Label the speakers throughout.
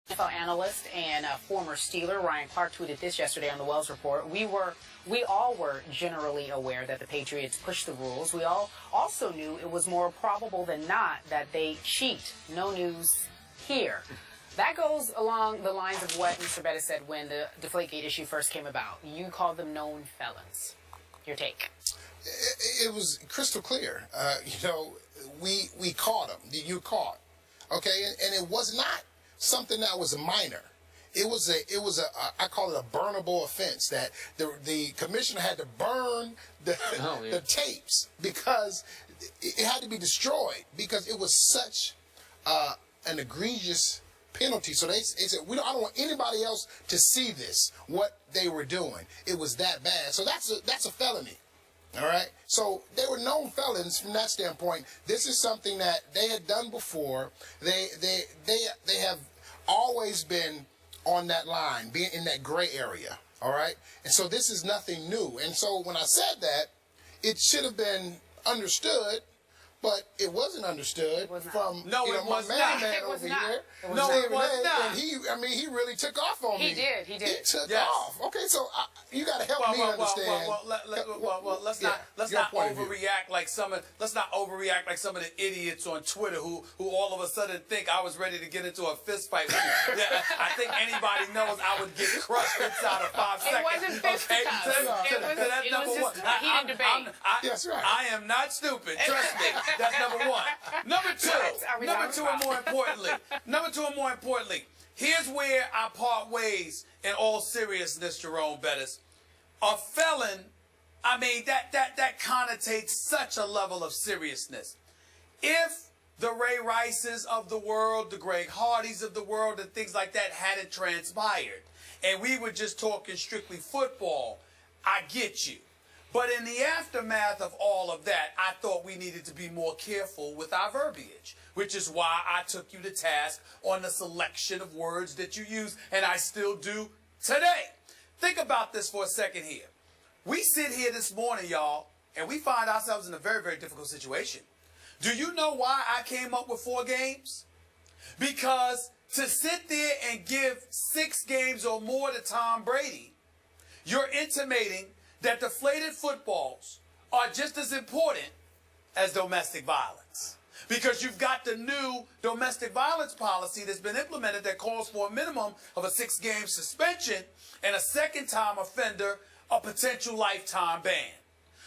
Speaker 1: NFL analyst and former Steeler Ryan Clark tweeted this yesterday on the Wells Report. We all were generally aware that the Patriots pushed the rules. We all also knew it was more probable than not that they cheat. No news here. That goes along the lines of what Mr. Bettis said when the Deflategate issue first came about. You called them known felons. Your take?
Speaker 2: It was crystal clear. We caught them. You caught, okay, and it was not something that was minor. It was a I call it a burnable offense that the commissioner had to burn the tapes because it had to be destroyed because it was such an egregious penalty. So they said, I don't want anybody else to see this, what they were doing. It was that bad. So that's a felony. All right. So they were known felons from that standpoint. This is something that they had done before. They have always been on that line, being in that gray area. All right. And so this is nothing new. And so when I said that, it should have been understood. But it wasn't understood from my man over here.
Speaker 3: No, it was not.
Speaker 2: And he really took off on me.
Speaker 1: He did. He
Speaker 2: took off. Okay, so you got to help me understand.
Speaker 3: Let's not overreact like some of the idiots on Twitter who all of a sudden think I was ready to get into a fist fight with you. I think anybody knows I would get crushed inside of 5 seconds.
Speaker 1: It wasn't fisticuffs. It was just a heated debate.
Speaker 2: That's right.
Speaker 3: I am not stupid. Trust me. That's number one. Number two, and more importantly, here's where I part ways in all seriousness, Jerome Bettis. A felon, that connotates such a level of seriousness. If the Ray Rices of the world, the Greg Hardys of the world, and things like that hadn't transpired, and we were just talking strictly football, I get you. But in the aftermath of all of that, I thought we needed to be more careful with our verbiage, which is why I took you to task on the selection of words that you use, and I still do today. Think about this for a second here. We sit here this morning, y'all, and we find ourselves in a very, very difficult situation. Do you know why I came up with 4 games? Because to sit there and give 6 games or more to Tom Brady, you're intimating that deflated footballs are just as important as domestic violence. Because you've got the new domestic violence policy that's been implemented that calls for a minimum of a 6-game suspension and a second-time offender a potential lifetime ban.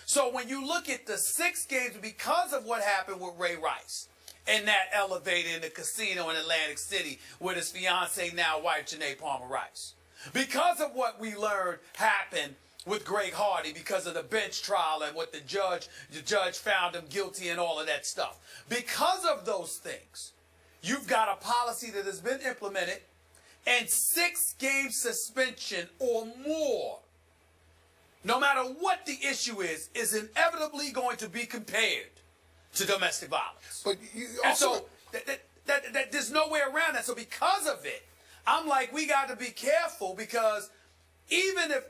Speaker 3: So when you look at the 6 games, because of what happened with Ray Rice and that elevator in the casino in Atlantic City with his fiancee, now wife, Janae Palmer Rice, because of what we learned happened with Greg Hardy because of the bench trial and what the judge found him guilty and all of that stuff. Because of those things, you've got a policy that has been implemented and 6-game suspension or more, no matter what the issue is inevitably going to be compared to domestic violence.
Speaker 2: But you also...
Speaker 3: And so there's no way around that. So because of it, I'm like, we got to be careful because even if,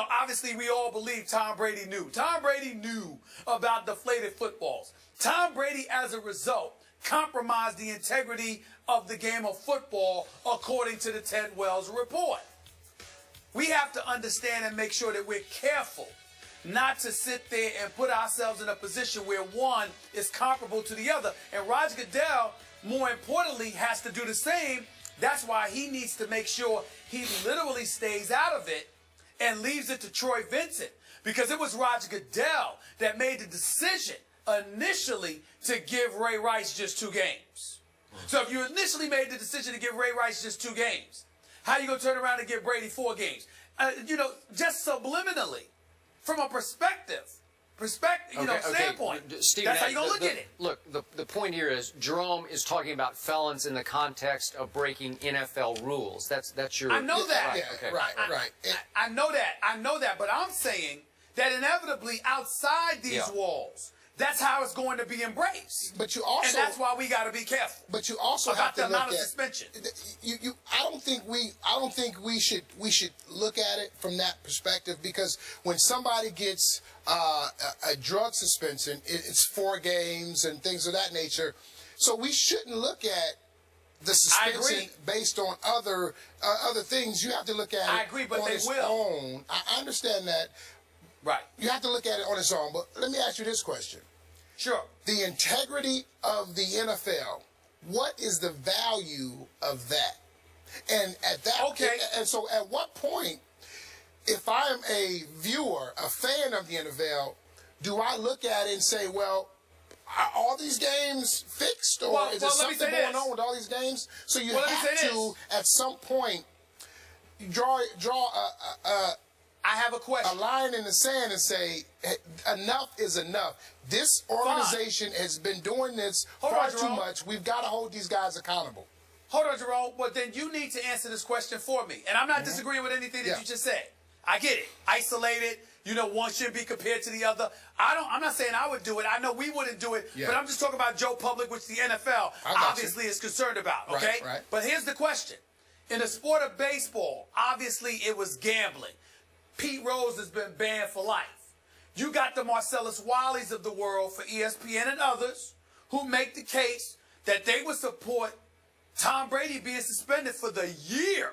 Speaker 3: obviously we all believe Tom Brady knew. Tom Brady knew about deflated footballs. Tom Brady, as a result, compromised the integrity of the game of football, according to the Ted Wells report. We have to understand and make sure that we're careful not to sit there and put ourselves in a position where one is comparable to the other. And Roger Goodell, more importantly, has to do the same. That's why he needs to make sure he literally stays out of it and leaves it to Troy Vincent. Because it was Roger Goodell that made the decision initially to give Ray Rice just 2 games. So if you initially made the decision to give Ray Rice just 2 games, how are you going to turn around and give Brady 4 games? Just subliminally, from a standpoint.
Speaker 4: Steve,
Speaker 3: that's how you're going to look at it.
Speaker 4: Look, the point here is Jerome is talking about felons in the context of breaking NFL rules. That's your...
Speaker 3: I know that.
Speaker 2: Right, yeah, okay. Right.
Speaker 3: I know that. But I'm saying that inevitably outside these walls, that's how it's going to be embraced.
Speaker 2: But you also...
Speaker 3: And that's why we got to be careful.
Speaker 2: But you also have to
Speaker 3: look
Speaker 2: look
Speaker 3: at...
Speaker 2: at...
Speaker 3: suspension.
Speaker 2: I don't think we should look at it from that perspective, because when somebody gets a drug suspension, it's 4 games and things of that nature. So we shouldn't look at the suspension based on other things. You have to look at it
Speaker 3: I agree, but
Speaker 2: on
Speaker 3: they
Speaker 2: its
Speaker 3: will.
Speaker 2: own. I understand that.
Speaker 3: Right.
Speaker 2: You have to look at it on its own. But let me ask you this question.
Speaker 3: Sure.
Speaker 2: The integrity of the NFL, what is the value of that? And at that, and so at what point, if I'm a viewer, a fan of the NFL, do I look at it and say, well, are all these games fixed, or is there something going on with all these games? So you have to, at some point, draw
Speaker 3: I have a question.
Speaker 2: A line in the sand and say, enough is enough. This organization has been doing this far too much. We've got to hold these guys accountable.
Speaker 3: Hold on, Jerome. Well, then you need to answer this question for me. And I'm not disagreeing with anything that you just said. I get it. Isolated. You know, one shouldn't be compared to the other. I'm not saying I would do it. I know we wouldn't do it. But I'm just talking about Joe Public, which the NFL obviously is concerned about. Okay?
Speaker 2: Right.
Speaker 3: But here's the question. In the sport of baseball, obviously it was gambling. Pete Rose has been banned for life. You got the Marcellus Wileys of the world for ESPN and others who make the case that they would support Tom Brady being suspended for the year.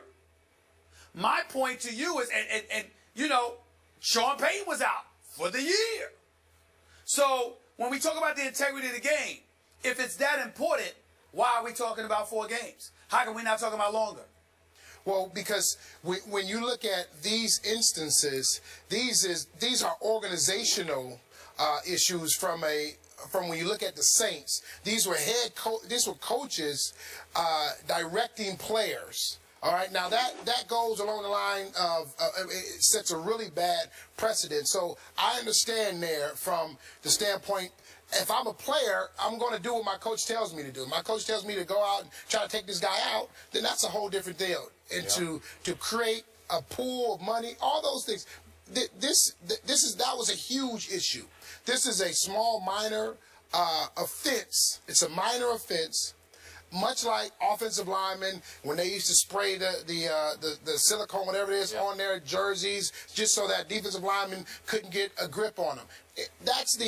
Speaker 3: My point to you is, and you know, Sean Payton was out for the year. So when we talk about the integrity of the game, if it's that important, why are we talking about 4 games? How can we not talk about longer?
Speaker 2: Well, because when you look at these instances, these are organizational issues from when you look at the Saints. These were coaches directing players. All right, now that goes along the line of it sets a really bad precedent. So I understand there from the standpoint, if I'm a player, I'm going to do what my coach tells me to do. My coach tells me to go out and try to take this guy out, then that's a whole different deal. And to create a pool of money, all those things. That was a huge issue. This is a small minor offense. It's a minor offense. Much like offensive linemen, when they used to spray the silicone, whatever it is, on their jerseys, just so that defensive linemen couldn't get a grip on them. That's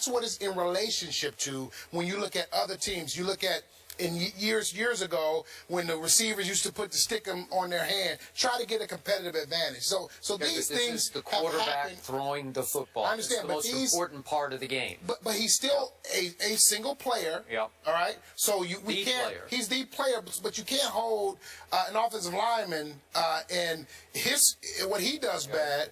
Speaker 2: what it's in relationship to when you look at other teams. You look at in years ago when the receivers used to put the stick on their hand, try to get a competitive advantage. So these things
Speaker 4: is the quarterback throwing the football.
Speaker 2: I understand,
Speaker 4: it's the most important part of the game.
Speaker 2: But he's still a single player.
Speaker 4: Yep.
Speaker 2: All right. So we can't.
Speaker 4: Player.
Speaker 2: He's the player, but you can't hold an offensive lineman and what he does bad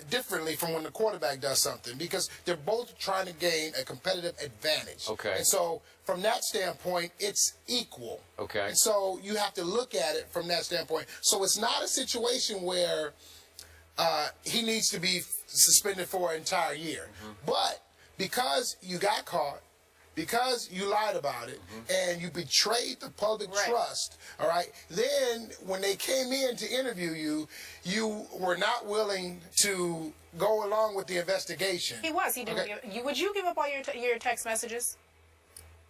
Speaker 2: differently from when the quarterback does something, because they're both trying to gain a competitive advantage.
Speaker 4: Okay.
Speaker 2: And so from that standpoint, it's equal.
Speaker 4: Okay.
Speaker 2: And so you have to look at it from that standpoint. So it's not a situation where he needs to be suspended for an entire year. But because you got caught, because you lied about it, and you betrayed the public trust, all right, then when they came in to interview you, you were not willing to go along with the investigation.
Speaker 1: He was. He didn't. Would you give up all your text messages?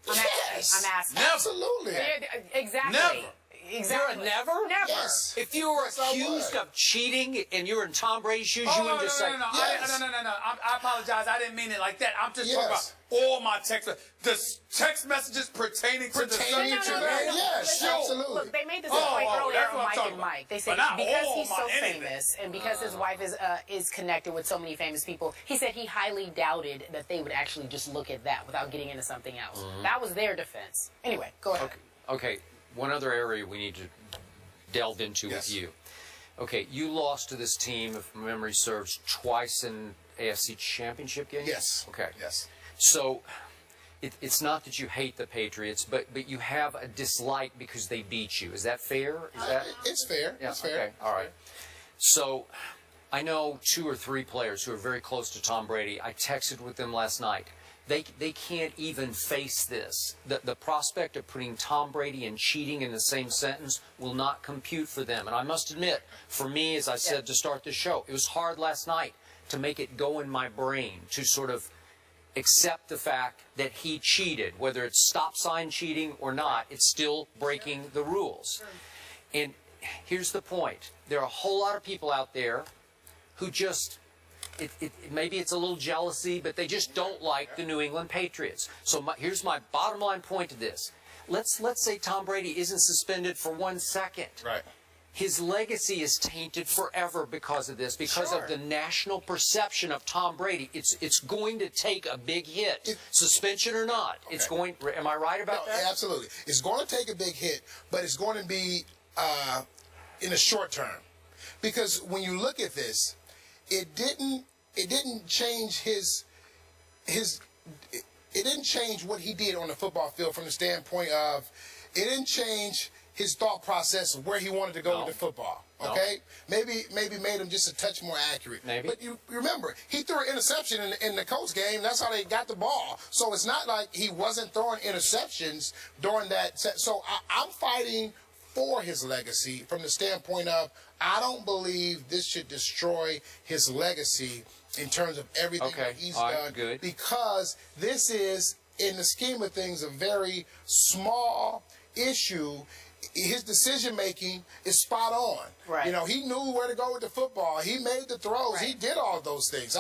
Speaker 2: Yes.
Speaker 1: I'm asking.
Speaker 3: Never.
Speaker 2: Absolutely.
Speaker 1: Yeah, exactly.
Speaker 3: Never.
Speaker 1: Exactly.
Speaker 4: You're a never?
Speaker 1: Never.
Speaker 2: Yes.
Speaker 4: If you were
Speaker 2: Yes, I
Speaker 4: accused
Speaker 2: would.
Speaker 4: of cheating and you were in Tom Brady's shoes,
Speaker 3: Oh,
Speaker 4: you wouldn't just say,
Speaker 3: no.
Speaker 2: Yes.
Speaker 3: No. I apologize. I didn't mean it like that. I'm just talking
Speaker 2: Yes.
Speaker 3: about all my text messages pertaining to the
Speaker 2: Pertaining
Speaker 3: subject
Speaker 2: to
Speaker 3: of
Speaker 2: that,
Speaker 3: it.
Speaker 2: yes,
Speaker 3: Sure.
Speaker 2: absolutely.
Speaker 1: Look, they made this
Speaker 3: Oh,
Speaker 1: point earlier
Speaker 3: that's
Speaker 1: on
Speaker 3: what I'm
Speaker 1: Mike
Speaker 3: talking
Speaker 1: and
Speaker 3: about.
Speaker 1: Mike. They
Speaker 3: But
Speaker 1: said
Speaker 3: not
Speaker 1: because
Speaker 3: all
Speaker 1: he's so
Speaker 3: my anything.
Speaker 1: famous and because his wife is connected with so many famous people, he said he highly doubted that they would actually just look at that without getting into something else. That was their defense. Anyway, go ahead.
Speaker 4: Okay, one other area we need to delve into with you. Okay, you lost to this team, if memory serves, twice in AFC Championship games?
Speaker 2: Yes.
Speaker 4: Okay.
Speaker 2: Yes.
Speaker 4: So it's not that you hate the Patriots, but you have a dislike because they beat you. Is that fair? Is that?
Speaker 2: It's fair.
Speaker 4: Yeah,
Speaker 2: It's fair.
Speaker 4: okay, all right. So I know 2 or 3 players who are very close to Tom Brady. I texted with them last night. They can't even face this. The prospect of putting Tom Brady and cheating in the same sentence will not compute for them. And I must admit, for me, as I said to start the show, it was hard last night to make it go in my brain to sort of accept the fact that he cheated. Whether it's stop sign cheating or not, it's still breaking the rules. And here's the point. There are a whole lot of people out there who just... maybe it's a little jealousy, but they just don't like the New England Patriots. So here's my bottom line point to this. let's say Tom Brady isn't suspended for 1 second.
Speaker 2: Right.
Speaker 4: His legacy is tainted forever because of this, because
Speaker 2: Sure.
Speaker 4: of the national perception of Tom Brady. It's going to take a big hit, suspension or not. Okay. It's going. Am I right about that?
Speaker 2: Absolutely. It's going to take a big hit, but it's going to be in the short term, because when you look at this, it didn't change it didn't change what he did on the football field from the standpoint of it didn't change his thought process of where he wanted to go with the football. Okay? No. Maybe made him just a touch more accurate. Maybe. But you remember, he threw an interception in the Colts game. That's how they got the ball. So it's not like he wasn't throwing interceptions during that. So I'm fighting for his legacy from the standpoint of I don't believe this should destroy his legacy in terms of everything that he's done. Good. Because this is, in the scheme of things, a very small issue. His decision-making is spot on. Right. You know, he knew where to go with the football. He made the throws. Right. He did all those things.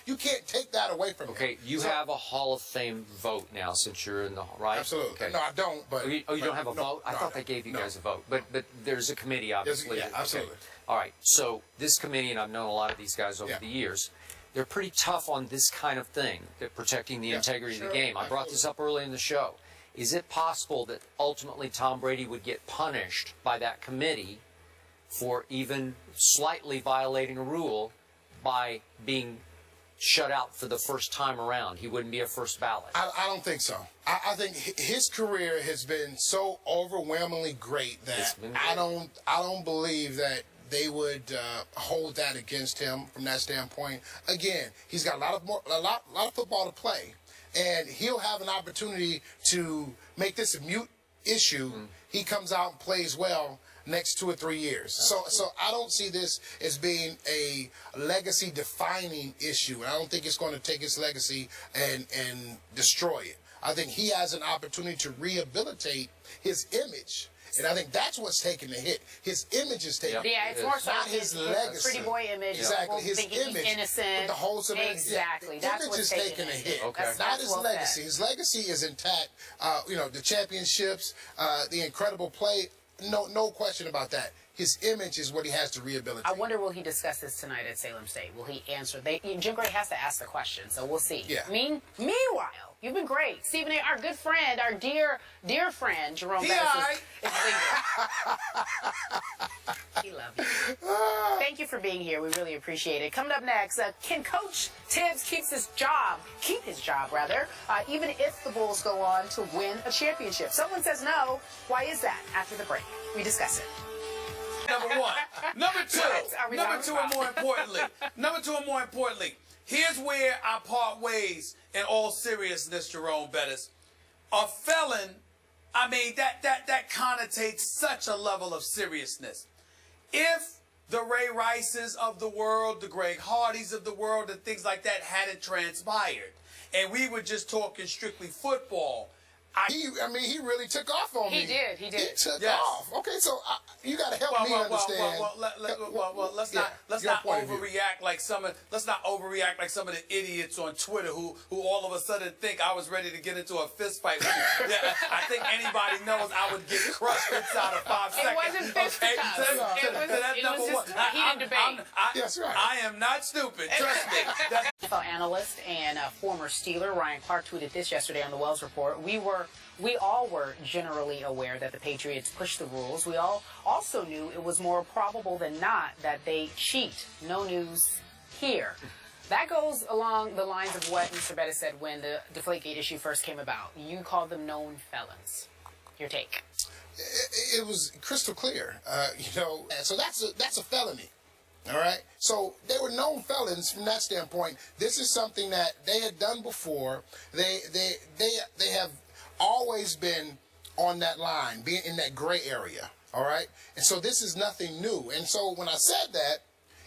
Speaker 2: You can't take that away from him.
Speaker 4: Okay, you have a Hall of Fame vote now since you're in the, right?
Speaker 2: Absolutely.
Speaker 4: Okay.
Speaker 2: No, I don't. But
Speaker 4: you don't have a vote? I thought they gave you guys a vote. But there's a committee, obviously.
Speaker 2: Yeah, absolutely.
Speaker 4: Okay. All right, so this committee, and I've known a lot of these guys over the years, they're pretty tough on this kind of thing, protecting the integrity of the game. I brought this up early in the show. Is it possible that ultimately Tom Brady would get punished by that committee for even slightly violating a rule by being shut out for the first time around? He wouldn't be a first ballot.
Speaker 2: I don't think so. I think his career has been so overwhelmingly great that I don't believe that they would hold that against him from that standpoint. Again, he's got a lot of football to play. And he'll have an opportunity to make this a mute issue. He comes out and plays well next 2 or 3 years. So I don't see this as being a legacy-defining issue. And I don't think it's going to take his legacy and destroy it. I think he has an opportunity to rehabilitate his image. And I think that's what's taking the hit. His image is taking
Speaker 1: Yeah, it's more so
Speaker 2: not his legacy.
Speaker 1: Pretty boy image.
Speaker 2: Exactly. His image.
Speaker 1: He's innocent.
Speaker 2: The wholesome
Speaker 1: exactly.
Speaker 2: That's what's taking a hit. Okay. Not his legacy. His legacy is intact. You know, the championships, the incredible play. No question about that. His image is what he has to rehabilitate.
Speaker 1: I wonder, will he discuss this tonight at Salem State? Will he answer? Jim Gray has to ask the question, so we'll see.
Speaker 2: Yeah.
Speaker 1: Meanwhile, you've been great. Stephen A., our good friend, our dear friend, Jerome Bettis is leaving. He loves you. Thank you for being here. We really appreciate it. Coming up next, can Coach Tibbs keep his job, even if the Bulls go on to win a championship? Someone says no. Why is that? After the break, we discuss it.
Speaker 3: Number one. Number two and more importantly, here's where I part ways in all seriousness, Jerome Bettis. A felon, I mean, that connotates such a level of seriousness. If the Ray Rices of the world, the Greg Hardys of the world, and things like that hadn't transpired, and we were just talking strictly football,
Speaker 2: he really took off on me.
Speaker 1: He did. He
Speaker 2: took off. Okay, so you got to help me understand.
Speaker 3: Let's not overreact like some of the idiots on Twitter who all of a sudden think I was ready to get into a fist fight with you. Yeah, I think anybody knows I would get crushed inside of 5 seconds.
Speaker 1: It wasn't fisticuffs. It was just a heated debate.
Speaker 2: That's right.
Speaker 3: I am not stupid. Trust me.
Speaker 1: NFL analyst and former Steeler Ryan Clark tweeted this yesterday on the Wells Report. We all were generally aware that the Patriots pushed the rules. We all also knew it was more probable than not that they cheat. No news here. That goes along the lines of what Mr. Bettis said when the Deflategate issue first came about. You called them known felons. Your take?
Speaker 2: It was crystal clear. So that's a felony. All right. So they were known felons from that standpoint. This is something that they had done before. They have always been on that line, being in that gray area. All right. And so this is nothing new. And so when I said that,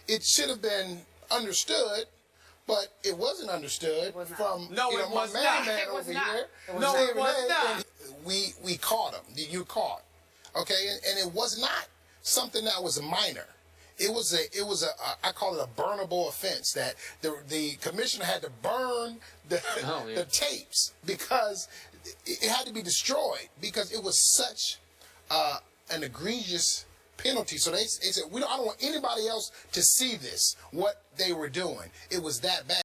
Speaker 2: it should have been understood, but it wasn't understood from my man over here.
Speaker 3: No, it was not.
Speaker 2: We caught him. You caught. Okay. And it was not something that was minor. It was a I call it a burnable offense that the commissioner had to burn the tapes because it had to be destroyed because it was such an egregious penalty. So they said, I don't want anybody else to see this, what they were doing. It was that bad.